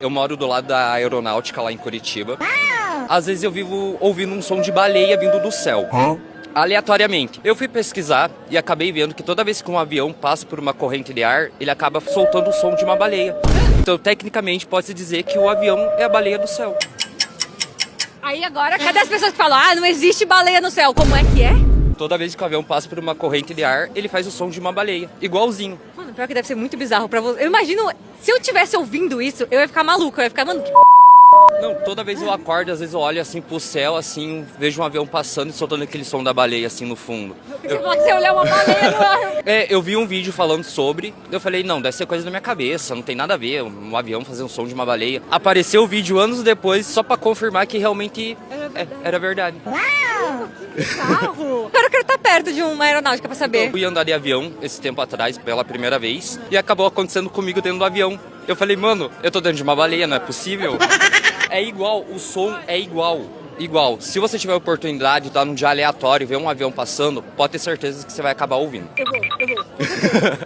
Eu moro do lado da aeronáutica lá em Curitiba. Às vezes eu vivo ouvindo um som de baleia vindo do céu. Aleatoriamente. Eu fui pesquisar e acabei vendo que toda vez que um avião passa por uma corrente de ar, ele acaba soltando o som de uma baleia. Então, tecnicamente, pode-se dizer que o avião é a baleia do céu. Aí agora, cadê as pessoas que falam, não existe baleia no céu? Como é que é? Toda vez que o avião passa por uma corrente de ar, ele faz o som de uma baleia. Igualzinho. Mano, pior que deve ser muito bizarro pra você. Eu imagino, se eu tivesse ouvindo isso, eu ia ficar maluca. Eu ia ficar, mano, que Não, toda vez eu acordo, às vezes eu olho assim pro céu, assim, vejo um avião passando e soltando aquele som da baleia, assim, no fundo. Você fala que você olhar uma baleia no ar. Eu vi um vídeo falando sobre, eu falei, não, deve ser coisa da minha cabeça, não tem nada a ver, um avião fazer um som de uma baleia. Apareceu o vídeo anos depois, só pra confirmar que realmente era verdade. Bizarro. Agora eu quero estar perto de uma aeronáutica pra Eu saber. fui andar de avião esse tempo atrás, pela primeira vez, e acabou acontecendo comigo dentro do avião. Eu falei, mano, eu tô dentro de uma baleia, não é possível? É igual, o som é igual. Igual, se você tiver a oportunidade de estar num dia aleatório e ver um avião passando, pode ter certeza que você vai acabar ouvindo. Eu vou.